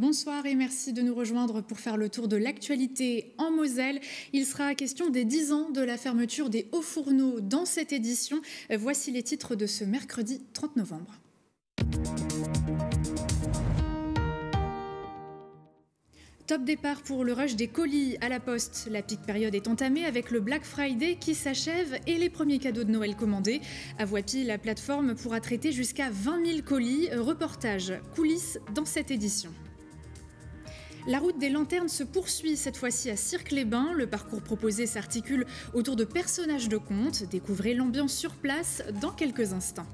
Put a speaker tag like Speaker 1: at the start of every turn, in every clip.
Speaker 1: Bonsoir et merci de nous rejoindre pour faire le tour de l'actualité en Moselle. Il sera question des 10 ans de la fermeture des hauts fourneaux dans cette édition. Voici les titres de ce mercredi 30 novembre. Top départ pour le rush des colis à la poste. La peak période est entamée avec le Black Friday qui s'achève et les premiers cadeaux de Noël commandés. À Voipy, la plateforme pourra traiter jusqu'à 20 000 colis. Reportage coulisses dans cette édition. La route des lanternes se poursuit cette fois-ci à Cirques-les-Bains. Le parcours proposé s'articule autour de personnages de contes. Découvrez l'ambiance sur place dans quelques instants.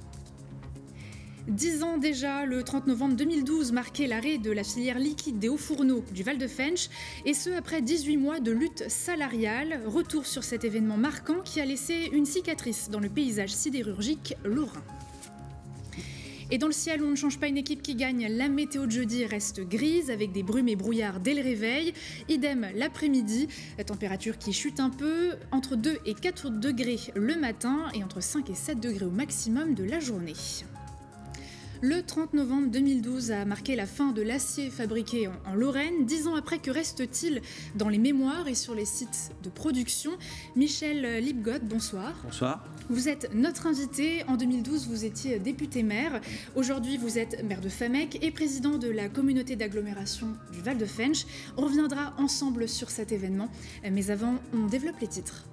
Speaker 1: 10 ans déjà, le 30 novembre 2012 marquait l'arrêt de la filière liquide des hauts fourneaux du Val de Fensch, et ce après 18 mois de lutte salariale. Retour sur cet événement marquant qui a laissé une cicatrice dans le paysage sidérurgique lorrain. Et dans le ciel, on ne change pas une équipe qui gagne. La météo de jeudi reste grise avec des brumes et brouillards dès le réveil. Idem l'après-midi. La température qui chute un peu, entre 2 et 4 degrés le matin et entre 5 et 7 degrés au maximum de la journée. Le 30 novembre 2012 a marqué la fin de l'acier fabriqué en Lorraine. 10 ans après, que reste-t-il dans les mémoires et sur les sites de production? Michel Lipgott, bonsoir.
Speaker 2: Bonsoir.
Speaker 1: Vous êtes notre invité. En 2012, vous étiez député-maire. Aujourd'hui, vous êtes maire de Famec et président de la communauté d'agglomération du Val de Fensch. On reviendra ensemble sur cet événement. Mais avant, on développe les titres.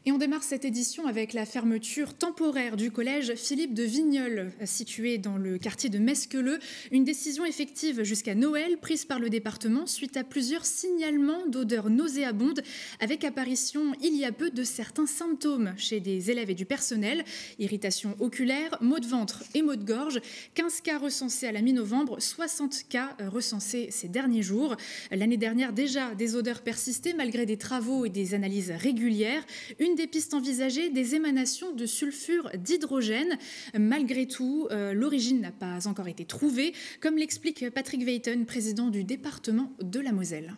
Speaker 1: Et on démarre cette édition avec la fermeture temporaire du collège Philippe de Vigneulles, situé dans le quartier de Mesqueleu. Une décision effective jusqu'à Noël, prise par le département suite à plusieurs signalements d'odeurs nauséabondes, avec apparition il y a peu de certains symptômes chez des élèves et du personnel. Irritation oculaire, maux de ventre et maux de gorge. 15 cas recensés à la mi-novembre, 60 cas recensés ces derniers jours. L'année dernière, déjà, des odeurs persistaient malgré des travaux et des analyses régulières. Une des pistes envisagées, des émanations de sulfure d'hydrogène. Malgré tout, l'origine n'a pas encore été trouvée, comme l'explique Patrick Weyten, président du département de la Moselle.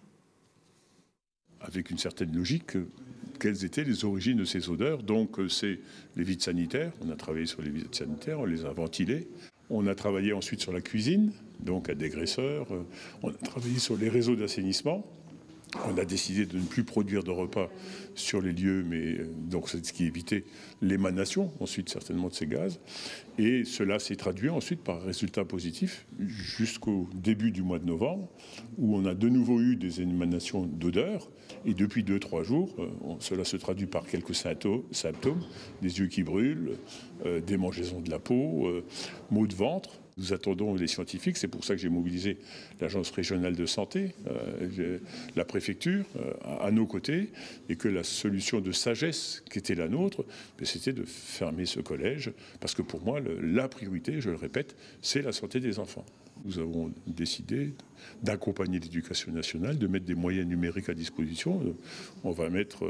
Speaker 3: Avec une certaine logique, quelles étaient les origines de ces odeurs? Donc c'est les vides sanitaires, on a travaillé sur les vides sanitaires, on les a ventilés. On a travaillé ensuite sur la cuisine, donc à dégraisseurs. On a travaillé sur les réseaux d'assainissement. On a décidé de ne plus produire de repas sur les lieux, mais donc c'est ce qui évitait l'émanation ensuite certainement de ces gaz. Et cela s'est traduit ensuite par un résultat positif jusqu'au début du mois de novembre, où on a de nouveau eu des émanations d'odeurs. Et depuis 2-3 jours, cela se traduit par quelques symptômes, des yeux qui brûlent, démangeaisons de la peau, maux de ventre. Nous attendons les scientifiques, c'est pour ça que j'ai mobilisé l'Agence régionale de santé, la préfecture à nos côtés, et que la solution de sagesse qui était la nôtre, c'était de fermer ce collège, parce que pour moi, la priorité, je le répète, c'est la santé des enfants. Nous avons décidé d'accompagner l'éducation nationale, de mettre des moyens numériques à disposition. On va mettre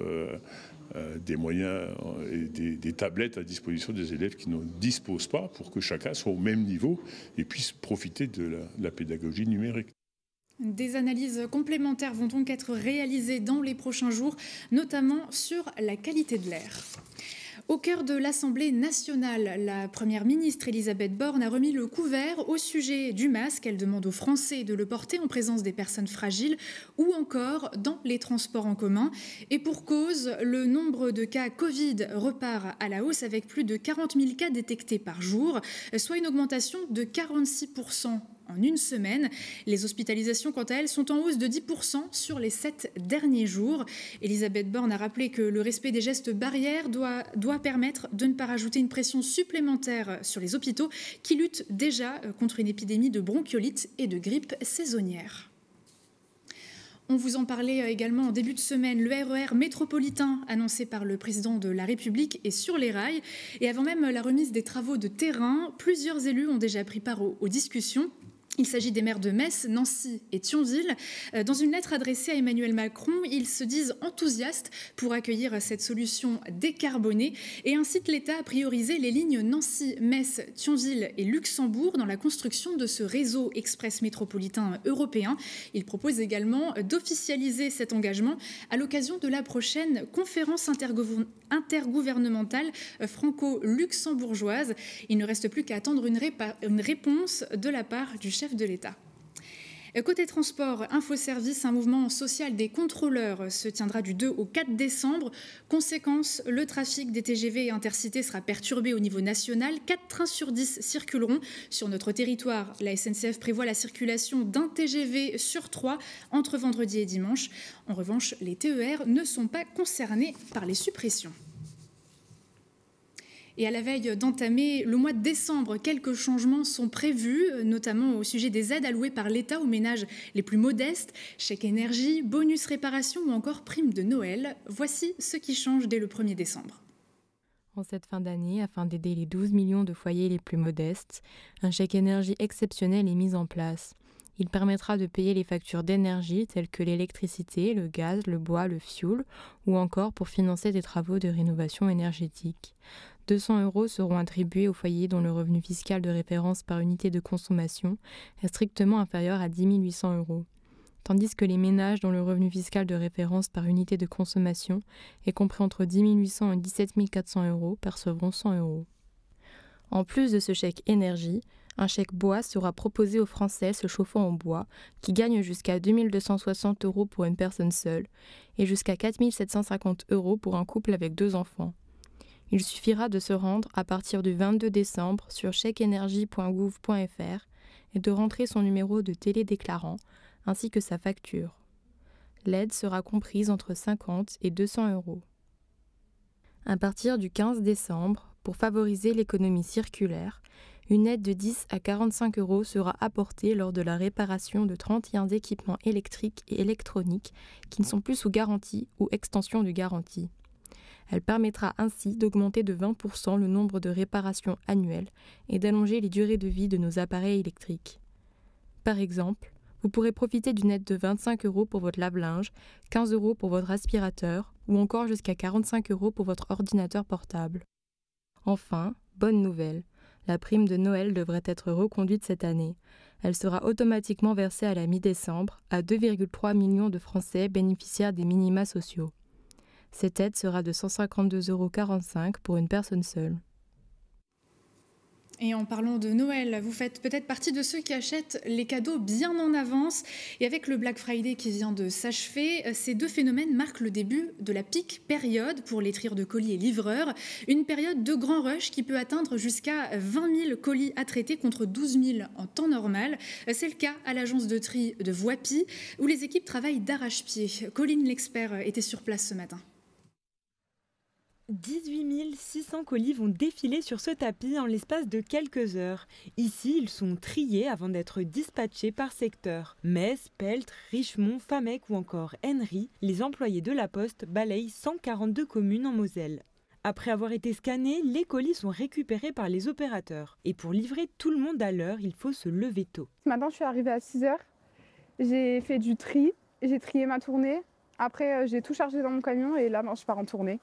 Speaker 3: des moyens et des tablettes à disposition des élèves qui n'en disposent pas pour que chacun soit au même niveau et puisse profiter de la pédagogie numérique.
Speaker 1: Des analyses complémentaires vont donc être réalisées dans les prochains jours, notamment sur la qualité de l'air. Au cœur de l'Assemblée nationale, la Première ministre Elisabeth Borne a remis le couvert au sujet du masque. Elle demande aux Français de le porter en présence des personnes fragiles ou encore dans les transports en commun. Et pour cause, le nombre de cas Covid repart à la hausse avec plus de 40 000 cas détectés par jour, soit une augmentation de 46% en une semaine. Les hospitalisations, quant à elles, sont en hausse de 10% sur les 7 derniers jours. Elisabeth Borne a rappelé que le respect des gestes barrières doit permettre de ne pas rajouter une pression supplémentaire sur les hôpitaux qui luttent déjà contre une épidémie de bronchiolite et de grippe saisonnière. On vous en parlait également en début de semaine. Le RER métropolitain annoncé par le président de la République est sur les rails. Et avant même la remise des travaux de terrain, plusieurs élus ont déjà pris part aux discussions. Il s'agit des maires de Metz, Nancy et Thionville. Dans une lettre adressée à Emmanuel Macron, ils se disent enthousiastes pour accueillir cette solution décarbonée et incitent l'État à prioriser les lignes Nancy, Metz, Thionville et Luxembourg dans la construction de ce réseau express métropolitain européen. Il propose également d'officialiser cet engagement à l'occasion de la prochaine conférence intergouvernementale franco-luxembourgeoise. Il ne reste plus qu'à attendre une réponse de la part du chef de l'État. Côté transport, Infoservice, un mouvement social des contrôleurs se tiendra du 2 au 4 décembre. Conséquence, le trafic des TGV et Intercités sera perturbé au niveau national. 4 trains sur 10 circuleront sur notre territoire. La SNCF prévoit la circulation d'un TGV sur 3 entre vendredi et dimanche. En revanche, les TER ne sont pas concernés par les suppressions. Et à la veille d'entamer le mois de décembre, quelques changements sont prévus, notamment au sujet des aides allouées par l'État aux ménages les plus modestes, chèque énergie, bonus réparation ou encore prime de Noël. Voici ce qui change dès le 1er décembre.
Speaker 2: En cette fin d'année, afin d'aider les 12 millions de foyers les plus modestes, un chèque énergie exceptionnel est mis en place. Il permettra de payer les factures d'énergie telles que l'électricité, le gaz, le bois, le fioul, ou encore pour financer des travaux de rénovation énergétique. 200 € seront attribués aux foyers dont le revenu fiscal de référence par unité de consommation est strictement inférieur à 10 800 €, tandis que les ménages dont le revenu fiscal de référence par unité de consommation est compris entre 10 800 et 17 400 € percevront 100 €. En plus de ce chèque énergie, un chèque bois sera proposé aux Français se chauffant au bois, qui gagnent jusqu'à 2 260 € pour une personne seule et jusqu'à 4 750 € pour un couple avec 2 enfants. Il suffira de se rendre à partir du 22 décembre sur chèqueenergie.gouv.fr et de rentrer son numéro de télédéclarant ainsi que sa facture. L'aide sera comprise entre 50 et 200 €. À partir du 15 décembre, pour favoriser l'économie circulaire, une aide de 10 à 45 € sera apportée lors de la réparation de 31 équipements électriques et électroniques qui ne sont plus sous garantie ou extension de garantie. Elle permettra ainsi d'augmenter de 20% le nombre de réparations annuelles et d'allonger les durées de vie de nos appareils électriques. Par exemple, vous pourrez profiter d'une aide de 25 € pour votre lave-linge, 15 € pour votre aspirateur ou encore jusqu'à 45 € pour votre ordinateur portable. Enfin, bonne nouvelle, la prime de Noël devrait être reconduite cette année. Elle sera automatiquement versée à la mi-décembre à 2,3 millions de Français bénéficiaires des minima sociaux. Cette aide sera de 152,45 € pour une personne seule.
Speaker 1: Et en parlant de Noël, vous faites peut-être partie de ceux qui achètent les cadeaux bien en avance. Et avec le Black Friday qui vient de s'achever, ces deux phénomènes marquent le début de la peak période pour les trieurs de colis et livreurs. Une période de grand rush qui peut atteindre jusqu'à 20 000 colis à traiter contre 12 000 en temps normal. C'est le cas à l'agence de tri de Voipy où les équipes travaillent d'arrache-pied. Colline l'expert était sur place ce matin.
Speaker 4: 18 600 colis vont défiler sur ce tapis en l'espace de quelques heures. Ici, ils sont triés avant d'être dispatchés par secteur. Metz, Peltre, Richemont, Famec ou encore Henry, les employés de la Poste balayent 142 communes en Moselle. Après avoir été scannés, les colis sont récupérés par les opérateurs. Et pour livrer tout le monde à l'heure, il faut se lever tôt.
Speaker 5: Ce matin, je suis arrivée à 6 h. J'ai fait du tri, j'ai trié ma tournée. Après, j'ai tout chargé dans mon camion et là, je pars en tournée.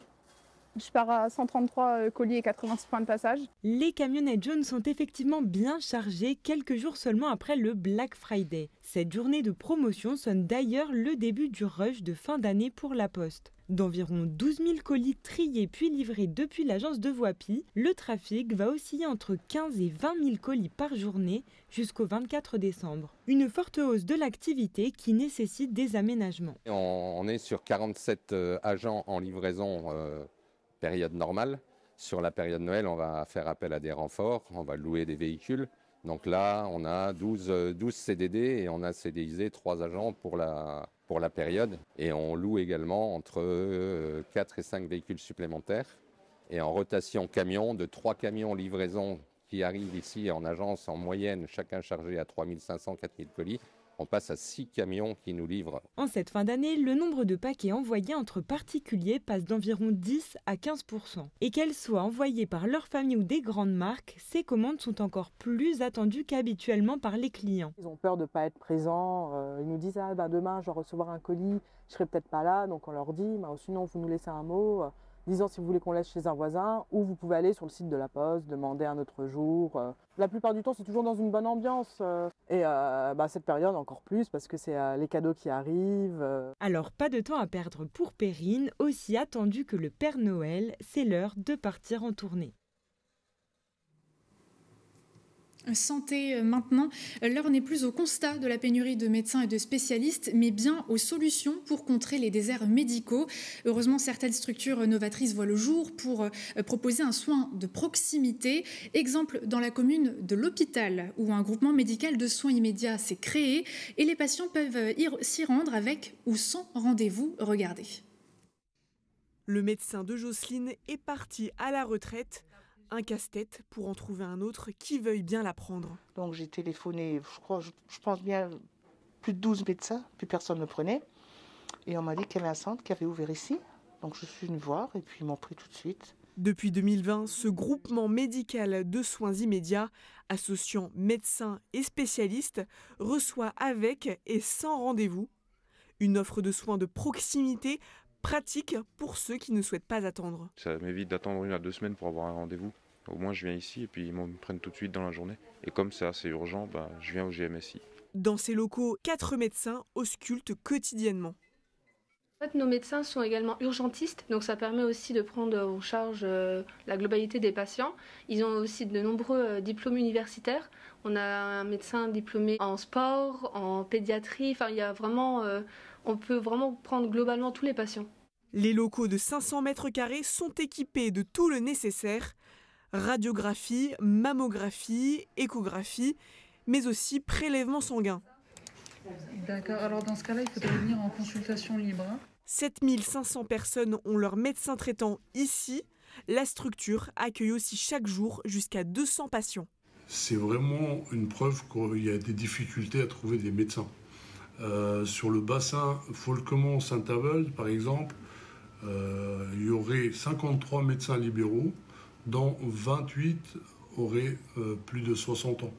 Speaker 5: Je pars à 133 colis et 86 points de passage.
Speaker 4: Les camionnettes jaunes sont effectivement bien chargées quelques jours seulement après le Black Friday. Cette journée de promotion sonne d'ailleurs le début du rush de fin d'année pour la Poste. D'environ 12 000 colis triés puis livrés depuis l'agence de Voipy, le trafic va osciller entre 15 et 20 000 colis par journée jusqu'au 24 décembre. Une forte hausse de l'activité qui nécessite des aménagements.
Speaker 6: On est sur 47 agents en livraison période normale. Sur la période Noël, on va faire appel à des renforts, on va louer des véhicules. Donc là, on a 12 CDD et on a CDIsé 3 agents pour la période. Et on loue également entre 4 et 5 véhicules supplémentaires. Et en rotation camion, de 3 camions livraison qui arrivent ici en agence en moyenne, chacun chargé à 3 500, 4 000 colis, On passe à 6 camions qui nous livrent.
Speaker 4: En cette fin d'année, le nombre de paquets envoyés entre particuliers passe d'environ 10 à 15%. Et qu'elles soient envoyées par leur famille ou des grandes marques, ces commandes sont encore plus attendues qu'habituellement par les clients.
Speaker 7: Ils ont peur de ne pas être présents. Ils nous disent demain je vais recevoir un colis, je serai peut-être pas là. Donc on leur dit sinon vous nous laissez un mot. Disant si vous voulez qu'on laisse chez un voisin, ou vous pouvez aller sur le site de la Poste, demander un autre jour. La plupart du temps, c'est toujours dans une bonne ambiance. Et cette période encore plus, parce que c'est les cadeaux qui arrivent.
Speaker 4: Alors pas de temps à perdre pour Perrine, aussi attendu que le Père Noël, c'est l'heure de partir en tournée.
Speaker 1: Santé maintenant, l'heure n'est plus au constat de la pénurie de médecins et de spécialistes, mais bien aux solutions pour contrer les déserts médicaux. Heureusement, certaines structures novatrices voient le jour pour proposer un soin de proximité. Exemple dans la commune de l'Hôpital, où un groupement médical de soins immédiats s'est créé et les patients peuvent s'y rendre avec ou sans rendez-vous. Regardez.
Speaker 8: Le médecin de Jocelyne est parti à la retraite. Un casse-tête pour en trouver un autre qui veuille bien la prendre.
Speaker 9: Donc j'ai téléphoné, je pense bien, plus de 12 médecins, plus personne ne prenait. Et on m'a dit qu'il y avait un centre qui avait ouvert ici. Donc je suis venue voir et puis ils m'ont pris tout de suite.
Speaker 8: Depuis 2020, ce groupement médical de soins immédiats, associant médecins et spécialistes, reçoit avec et sans rendez-vous une offre de soins de proximité pratique pour ceux qui ne souhaitent pas attendre.
Speaker 10: Ça m'évite d'attendre 1 à 2 semaines pour avoir un rendez-vous. Au moins je viens ici et puis ils me prennent tout de suite dans la journée. Et comme c'est assez urgent, je viens au GMSI.
Speaker 8: Dans ces locaux, 4 médecins auscultent quotidiennement.
Speaker 11: En fait, nos médecins sont également urgentistes, donc ça permet aussi de prendre en charge la globalité des patients. Ils ont aussi de nombreux diplômes universitaires. On a un médecin diplômé en sport, en pédiatrie, il y a vraiment... on peut vraiment prendre globalement tous les patients.
Speaker 8: Les locaux de 500 mètres carrés sont équipés de tout le nécessaire. Radiographie, mammographie, échographie, mais aussi prélèvement sanguin.
Speaker 12: D'accord, alors dans ce cas-là, il faudrait venir en consultation libre.
Speaker 8: 7500 personnes ont leur médecin traitant ici. La structure accueille aussi chaque jour jusqu'à 200 patients.
Speaker 13: C'est vraiment une preuve qu'il y a des difficultés à trouver des médecins. Sur le bassin Folquemont-Saint-Avold, par exemple, il y aurait 53 médecins libéraux, dont 28 auraient plus de 60 ans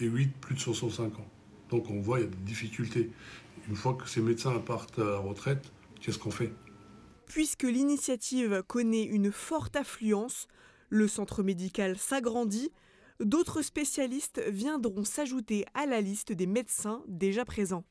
Speaker 13: et 8 plus de 65 ans. Donc on voit qu'il y a des difficultés. Une fois que ces médecins partent à la retraite, qu'est-ce qu'on fait ?
Speaker 8: Puisque l'initiative connaît une forte affluence, le centre médical s'agrandit, d'autres spécialistes viendront s'ajouter à la liste des médecins déjà présents.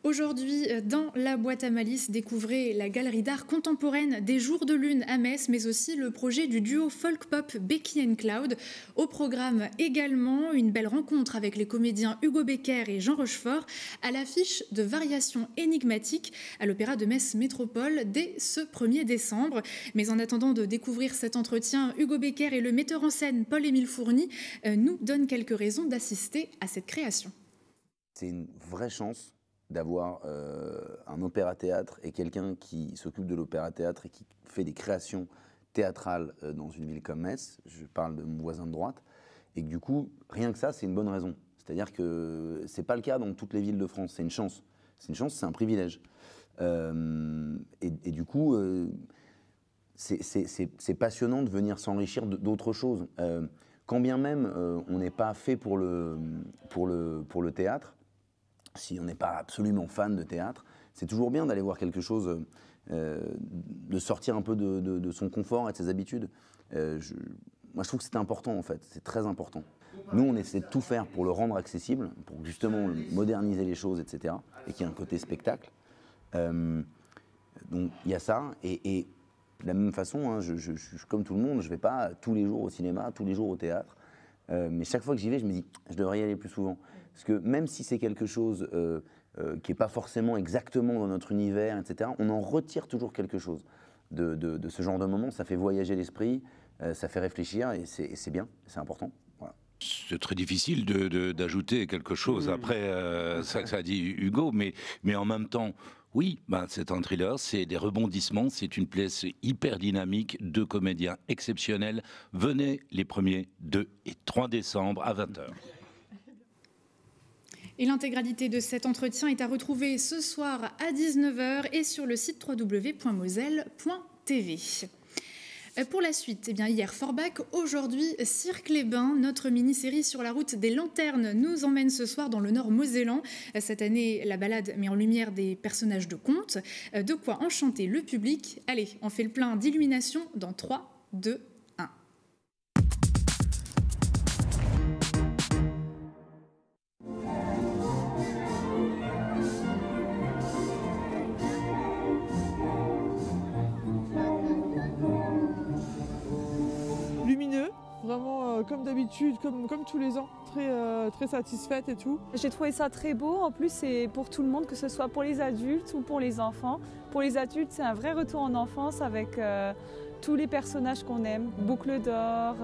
Speaker 1: Aujourd'hui, dans la boîte à malice, découvrez la galerie d'art contemporaine des Jours de Lune à Metz, mais aussi le projet du duo folk-pop Becky and Cloud. Au programme également, une belle rencontre avec les comédiens Hugo Becker et Jean Rochefort à l'affiche de Variations énigmatiques à l'Opéra de Metz Métropole dès ce 1er décembre. Mais en attendant de découvrir cet entretien, Hugo Becker et le metteur en scène Paul-Émile Fourny nous donnent quelques raisons d'assister à cette création.
Speaker 14: C'est une vraie chance d'avoir un opéra-théâtre et quelqu'un qui s'occupe de l'opéra-théâtre et qui fait des créations théâtrales dans une ville comme Metz. Je parle de mon voisin de droite. Et que du coup, rien que ça, c'est une bonne raison. C'est-à-dire que ce n'est pas le cas dans toutes les villes de France. C'est une chance. C'est une chance, c'est un privilège. Et du coup, c'est passionnant de venir s'enrichir d'autres choses. Quand bien même on n'est pas fait pour le théâtre, si on n'est pas absolument fan de théâtre, c'est toujours bien d'aller voir quelque chose, de sortir un peu de son confort et de ses habitudes. Moi, je trouve que c'est important, en fait. C'est très important. Nous, on essaie de tout faire pour le rendre accessible, pour justement moderniser les choses, etc. Et qu'il y ait un côté spectacle. Donc, il y a ça. Et de la même façon, hein, je suis comme tout le monde, je ne vais pas tous les jours au cinéma, tous les jours au théâtre. Mais chaque fois que j'y vais, je me dis, je devrais y aller plus souvent. Parce que même si c'est quelque chose qui n'est pas forcément exactement dans notre univers, etc., on en retire toujours quelque chose de ce genre de moment. Ça fait voyager l'esprit, ça fait réfléchir et c'est bien, c'est important. Voilà.
Speaker 15: C'est très difficile d'ajouter quelque chose après ça que ça a dit Hugo, mais en même temps, oui, c'est un thriller, c'est des rebondissements, c'est une pièce hyper dynamique, 2 comédiens exceptionnels. Venez les 1er, 2 et 3 décembre à 20h.
Speaker 1: Et l'intégralité de cet entretien est à retrouver ce soir à 19h et sur le site www.moselle.tv. Pour la suite, eh bien, hier Forbach, aujourd'hui Cirques-les-Bains. Notre mini-série sur la route des lanternes nous emmène ce soir dans le nord mosellan. Cette année, la balade met en lumière des personnages de contes. De quoi enchanter le public. Allez, on fait le plein d'illumination dans 3, 2, 1.
Speaker 16: Lumineux, vraiment comme d'habitude, comme tous les ans, très satisfaite et tout.
Speaker 17: J'ai trouvé ça très beau, en plus c'est pour tout le monde, que ce soit pour les adultes ou pour les enfants. Pour les adultes, c'est un vrai retour en enfance avec tous les personnages qu'on aime. Boucle d'or,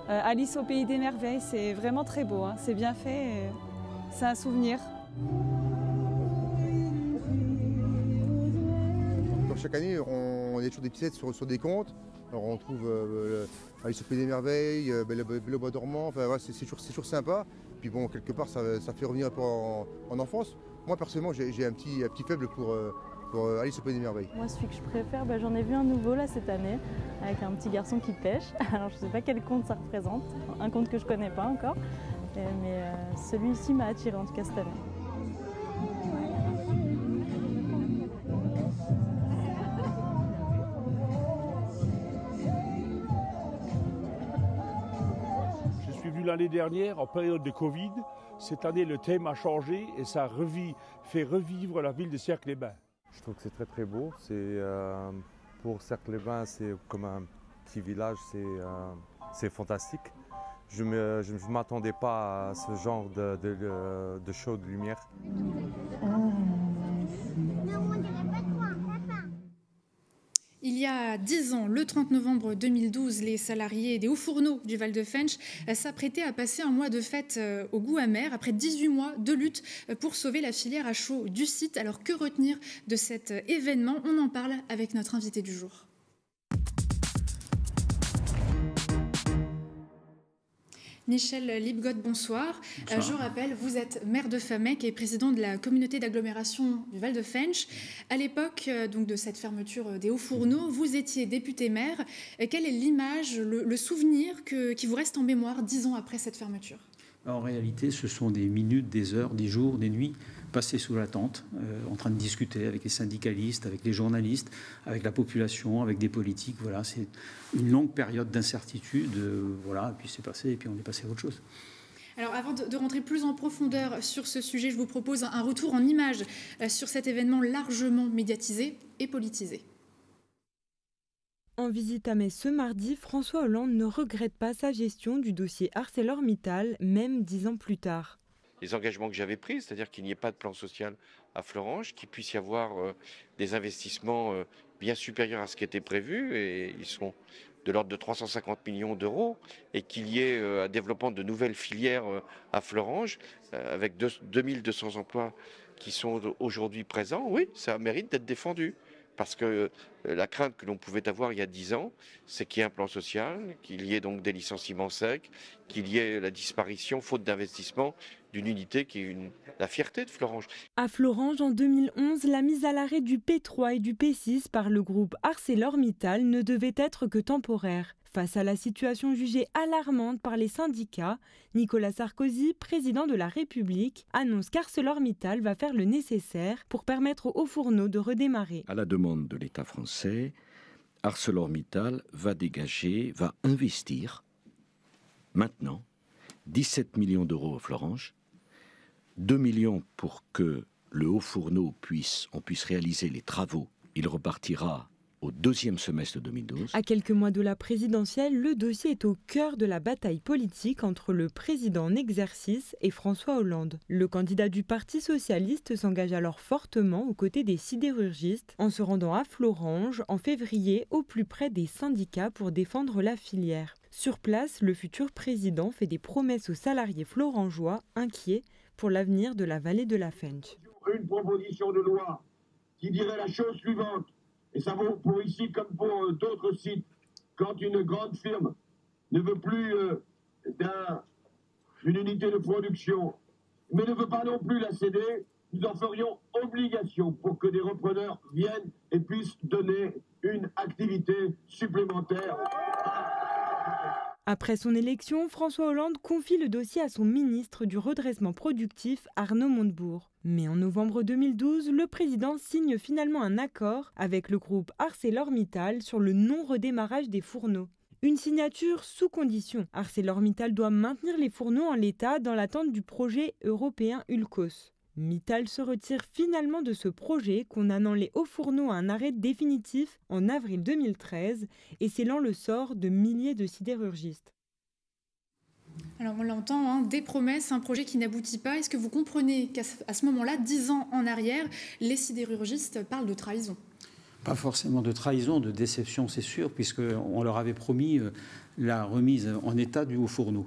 Speaker 17: Alice au pays des merveilles, c'est vraiment très beau, hein. C'est bien fait, c'est un souvenir.
Speaker 18: Comme chaque année, on est toujours des pièces sur des contes. Alors on trouve Alice au pays des merveilles, Belle au bois dormant, enfin, ouais, c'est toujours sympa. Puis bon, quelque part, ça fait revenir un peu en enfance. Moi, personnellement, j'ai un petit faible pour Alice au pays des merveilles.
Speaker 19: Moi, celui que je préfère, j'en ai vu un nouveau là cette année, avec un petit garçon qui pêche. Alors je ne sais pas quel conte ça représente, un conte que je ne connais pas encore. Mais celui-ci m'a attiré en tout cas cette année.
Speaker 20: L'année dernière, en période de Covid, cette année le thème a changé et ça fait revivre la ville de Cirques-les-Bains.
Speaker 21: Je trouve que c'est très beau. Pour Cirques-les-Bains, c'est comme un petit village, c'est fantastique. Je ne m'attendais pas à ce genre de show de lumière.
Speaker 1: Il y a 10 ans, le 30 novembre 2012, les salariés des hauts fourneaux du Val de Fensch s'apprêtaient à passer un mois de fête au goût amer après 18 mois de lutte pour sauver la filière à chaud du site. Alors que retenir de cet événement? On en parle avec notre invité du jour. Michel Lipgott, bonsoir. Je rappelle, vous êtes maire de Famec et président de la communauté d'agglomération du Val de Fensch. À l'époque donc de cette fermeture des hauts fourneaux, vous étiez député maire. Quelle est l'image, le souvenir qui vous reste en mémoire 10 ans après cette fermeture?
Speaker 22: En réalité, ce sont des minutes, des heures, des jours, des nuits passées sous la tente, en train de discuter avec les syndicalistes, avec les journalistes, avec la population, avec des politiques. Voilà, c'est une longue période d'incertitude. Voilà, et puis c'est passé, et puis on est passé à autre chose.
Speaker 1: Alors avant de rentrer plus en profondeur sur ce sujet, je vous propose un retour en images sur cet événement largement médiatisé et politisé.
Speaker 4: En visite à Metz ce mardi, François Hollande ne regrette pas sa gestion du dossier ArcelorMittal, même 10 ans plus tard.
Speaker 23: Les engagements que j'avais pris, c'est-à-dire qu'il n'y ait pas de plan social à Florange, qu'il puisse y avoir des investissements bien supérieurs à ce qui était prévu, et ils sont de l'ordre de 350 millions d'euros, et qu'il y ait un développement de nouvelles filières à Florange, avec 2200 emplois qui sont aujourd'hui présents, oui, ça mérite d'être défendu. Parce que la crainte que l'on pouvait avoir il y a 10 ans, c'est qu'il y ait un plan social, qu'il y ait donc des licenciements secs, qu'il y ait la disparition, faute d'investissement, d'une unité qui est la fierté de Florange.
Speaker 4: À Florange, en 2011, la mise à l'arrêt du P3 et du P6 par le groupe ArcelorMittal ne devait être que temporaire. Face à la situation jugée alarmante par les syndicats, Nicolas Sarkozy, président de la République, annonce qu'ArcelorMittal va faire le nécessaire pour permettre aux hauts fourneaux de redémarrer.
Speaker 24: À la demande de l'État français, ArcelorMittal va investir maintenant 17 millions d'euros à Florange, 2 millions pour que le haut fourneau puisse réaliser les travaux. Il repartira au deuxième semestre 2012.
Speaker 4: À quelques mois de la présidentielle, le dossier est au cœur de la bataille politique entre le président en exercice et François Hollande. Le candidat du Parti socialiste s'engage alors fortement aux côtés des sidérurgistes en se rendant à Florange en février au plus près des syndicats pour défendre la filière. Sur place, le futur président fait des promesses aux salariés florangeois inquiets pour l'avenir de la vallée de la Fensch.
Speaker 25: Une proposition de loi qui dirait la chose suivante. Et ça vaut pour ici comme pour d'autres sites. Quand une grande firme ne veut plus d'une unité de production mais ne veut pas non plus la céder. Nous en ferions obligation pour que des repreneurs viennent et puissent donner une activité supplémentaire.
Speaker 4: Après son élection, François Hollande confie le dossier à son ministre du redressement productif, Arnaud Montebourg. Mais en novembre 2012, le président signe finalement un accord avec le groupe ArcelorMittal sur le non-redémarrage des fourneaux. Une signature sous condition. ArcelorMittal doit maintenir les fourneaux en l'état dans l'attente du projet européen Ulcos. Mittal se retire finalement de ce projet, condamnant les hauts fourneaux à un arrêt définitif en avril 2013 et scellant le sort de milliers de sidérurgistes.
Speaker 1: Alors on l'entend, des promesses, un projet qui n'aboutit pas. Est-ce que vous comprenez qu'à ce moment-là, 10 ans en arrière, les sidérurgistes parlent de trahison ?
Speaker 22: Pas forcément de trahison, de déception, c'est sûr, puisqu'on leur avait promis la remise en état du haut fourneau.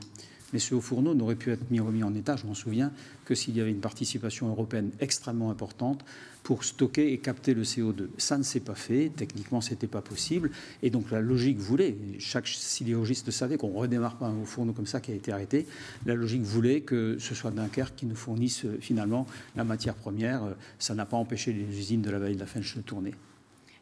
Speaker 22: Mais ce haut fourneau n'aurait pu être remis en état, je m'en souviens, que s'il y avait une participation européenne extrêmement importante pour stocker et capter le CO2. Ça ne s'est pas fait, techniquement ce n'était pas possible, et donc la logique voulait, chaque sidérurgiste savait qu'on ne redémarre pas un haut fourneau comme ça qui a été arrêté, la logique voulait que ce soit Dunkerque qui nous fournisse finalement la matière première. Ça n'a pas empêché les usines de la vallée de la Fensch de tourner.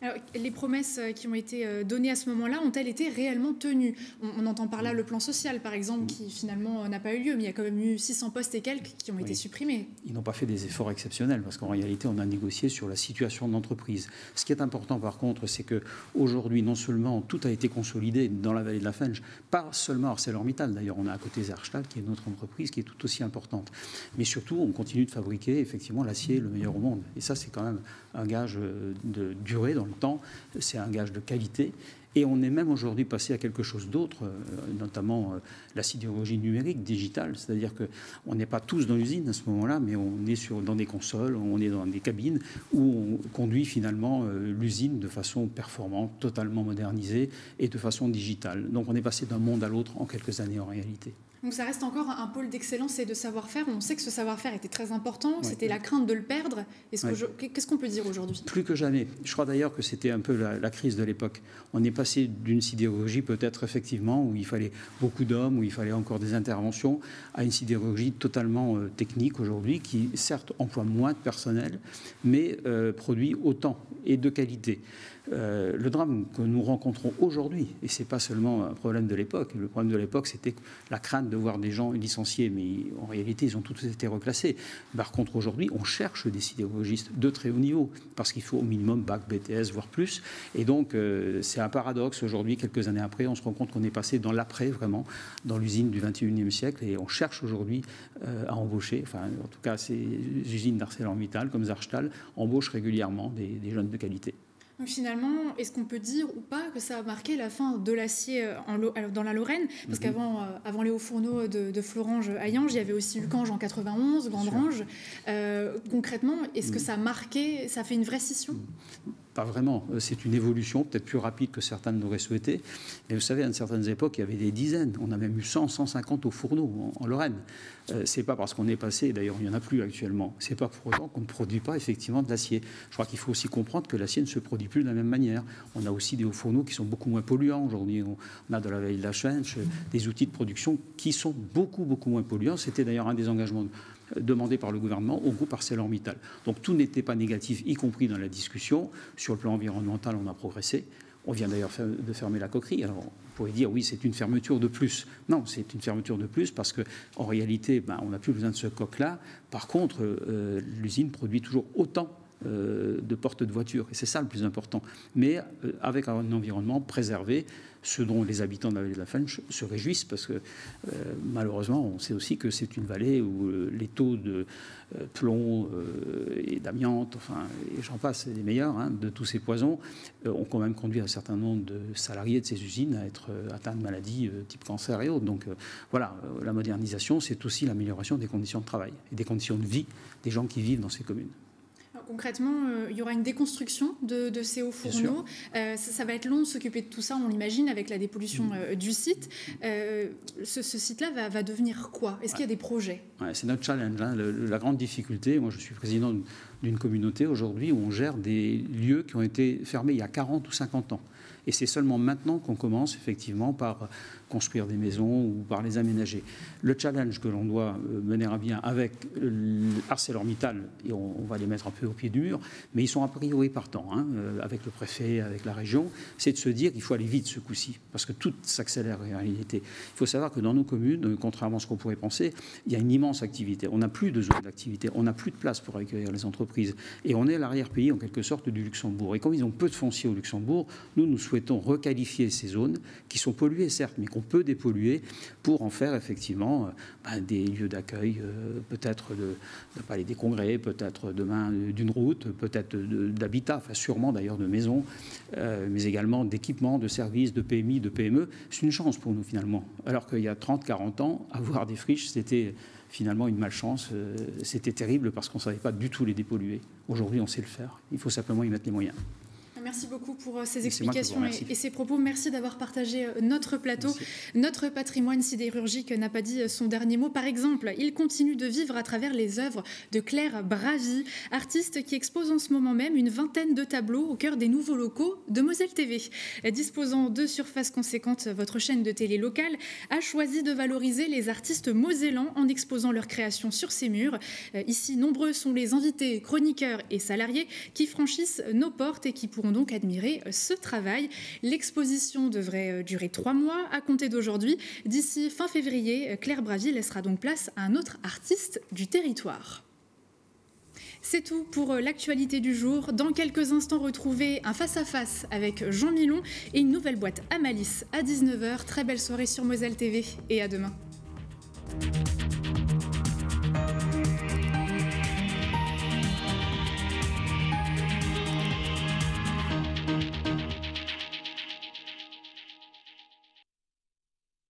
Speaker 1: Alors, les promesses qui ont été données à ce moment-là ont-elles été réellement tenues ? On entend par là le plan social, par exemple, qui finalement n'a pas eu lieu, mais il y a quand même eu 600 postes et quelques qui ont été supprimés.
Speaker 22: Ils n'ont pas fait des efforts exceptionnels, parce qu'en réalité, on a négocié sur la situation de l'entreprise. Ce qui est important, par contre, c'est qu'aujourd'hui, non seulement tout a été consolidé dans la vallée de la Fensch, pas seulement ArcelorMittal, d'ailleurs, on a à côté Zerchtal, qui est notre entreprise, qui est tout aussi importante, mais surtout, on continue de fabriquer, effectivement, l'acier le meilleur au monde. Et ça, c'est quand même un gage de durée dans le temps, c'est un gage de qualité. Et on est même aujourd'hui passé à quelque chose d'autre, notamment la sidérurgie numérique, digitale. C'est-à-dire qu'on n'est pas tous dans l'usine à ce moment-là, mais on est dans des consoles, on est dans des cabines où on conduit finalement l'usine de façon performante, totalement modernisée et de façon digitale. Donc on est passé d'un monde à l'autre en quelques années en réalité.
Speaker 1: Donc ça reste encore un pôle d'excellence et de savoir-faire. On sait que ce savoir-faire était très important, c'était la crainte de le perdre. Qu'est-ce qu'on peut dire aujourd'hui ?
Speaker 22: Plus que jamais. Je crois d'ailleurs que c'était un peu la crise de l'époque. On est passé d'une sidérurgie peut-être effectivement où il fallait beaucoup d'hommes, où il fallait encore des interventions, à une sidérurgie totalement technique aujourd'hui qui certes emploie moins de personnel, mais produit autant et de qualité. Le drame que nous rencontrons aujourd'hui, et ce n'est pas seulement un problème de l'époque, le problème de l'époque c'était la crainte de voir des gens licenciés, mais en réalité ils ont tous été reclassés. Par contre aujourd'hui on cherche des sidérurgistes de très haut niveau, parce qu'il faut au minimum bac, BTS, voire plus, et donc c'est un paradoxe aujourd'hui, quelques années après, on se rend compte qu'on est passé dans l'après vraiment, dans l'usine du 21e siècle, et on cherche aujourd'hui à embaucher, enfin en tout cas ces usines d'ArcelorMittal comme Zerchtal embauchent régulièrement des jeunes de qualité.
Speaker 1: Donc finalement, est-ce qu'on peut dire ou pas que ça a marqué la fin de l'acier dans la Lorraine ? Parce qu'avant les hauts fourneaux de Florange à Yange, il y avait aussi Ucange en 91, Gandrange. Concrètement, est-ce que ça a marqué, ça a fait une vraie scission ?
Speaker 22: Pas vraiment. C'est une évolution, peut-être plus rapide que certains l'auraient souhaité. Mais vous savez, à certaines époques, il y avait des dizaines. On a même eu 100, 150 hauts fourneaux en Lorraine. C'est pas parce qu'on est passé, d'ailleurs il n'y en a plus actuellement, c'est pas pour autant qu'on ne produit pas effectivement de l'acier. Je crois qu'il faut aussi comprendre que l'acier ne se produit plus de la même manière. On a aussi des hauts fourneaux qui sont beaucoup moins polluants. Aujourd'hui, on a de la vallée de la Fensch des outils de production qui sont beaucoup moins polluants. C'était d'ailleurs un des engagements demandé par le gouvernement au groupe ArcelorMittal. Donc tout n'était pas négatif, y compris dans la discussion. Sur le plan environnemental, on a progressé. On vient d'ailleurs de fermer la coquerie. Alors on pourrait dire oui, c'est une fermeture de plus. Non, c'est une fermeture de plus parce qu'en réalité, on n'a plus besoin de ce coq-là. Par contre, l'usine produit toujours autant de portes de voitures. Et c'est ça le plus important. Mais avec un environnement préservé, ce dont les habitants de la vallée de la Fensch se réjouissent parce que malheureusement, on sait aussi que c'est une vallée où les taux de plomb et d'amiante, enfin, et j'en passe, c'est les meilleurs, de tous ces poisons, ont quand même conduit un certain nombre de salariés de ces usines à être atteints de maladies type cancer et autres. Donc voilà, la modernisation, c'est aussi l'amélioration des conditions de travail et des conditions de vie des gens qui vivent dans ces communes.
Speaker 1: Concrètement, il y aura une déconstruction de ces hauts fourneaux. Ça va être long de s'occuper de tout ça, on l'imagine, avec la dépollution du site. Ce site-là va devenir quoi ? Est-ce qu'il y a des projets ?
Speaker 22: C'est notre challenge. La grande difficulté, moi je suis président d'une communauté aujourd'hui où on gère des lieux qui ont été fermés il y a 40 ou 50 ans. Et c'est seulement maintenant qu'on commence effectivement par construire des maisons ou par les aménager. Le challenge que l'on doit mener à bien avec ArcelorMittal, et on va les mettre un peu au pied du mur, mais ils sont a priori partants, avec le préfet, avec la région, c'est de se dire qu'il faut aller vite ce coup-ci, parce que tout s'accélère en réalité. Il faut savoir que dans nos communes, contrairement à ce qu'on pourrait penser, il y a une immense activité. On n'a plus de zone d'activité, on n'a plus de place pour accueillir les entreprises. Et on est l'arrière-pays, en quelque sorte, du Luxembourg. Et comme ils ont peu de foncier au Luxembourg, nous souhaitons requalifier ces zones qui sont polluées, certes, mais qu'on peut dépolluer pour en faire effectivement des lieux d'accueil, peut-être de palais des congrès, peut-être demain d'une route, peut-être d'habitat, enfin sûrement d'ailleurs de maisons, mais également d'équipements, de services, de PMI, de PME. C'est une chance pour nous finalement. Alors qu'il y a 30-40 ans, avoir des friches, c'était finalement une malchance. C'était terrible parce qu'on ne savait pas du tout les dépolluer. Aujourd'hui, on sait le faire. Il faut simplement y mettre les moyens.
Speaker 1: Merci beaucoup pour ces explications et ces propos. Merci d'avoir partagé notre plateau. Merci. Notre patrimoine sidérurgique n'a pas dit son dernier mot. Par exemple, il continue de vivre à travers les œuvres de Claire Bravy, artiste qui expose en ce moment même une vingtaine de tableaux au cœur des nouveaux locaux de Moselle TV. Disposant de surfaces conséquentes, votre chaîne de télé locale a choisi de valoriser les artistes mosellans en exposant leurs créations sur ses murs. Ici, nombreux sont les invités, chroniqueurs et salariés qui franchissent nos portes et qui pourront donc admirer ce travail. L'exposition devrait durer 3 mois à compter d'aujourd'hui. D'ici fin février, Claire Bravy laissera donc place à un autre artiste du territoire. C'est tout pour l'actualité du jour. Dans quelques instants, retrouvez un face-à-face avec Jean Milon et une nouvelle boîte à Malice à 19h. Très belle soirée sur Moselle TV et à demain.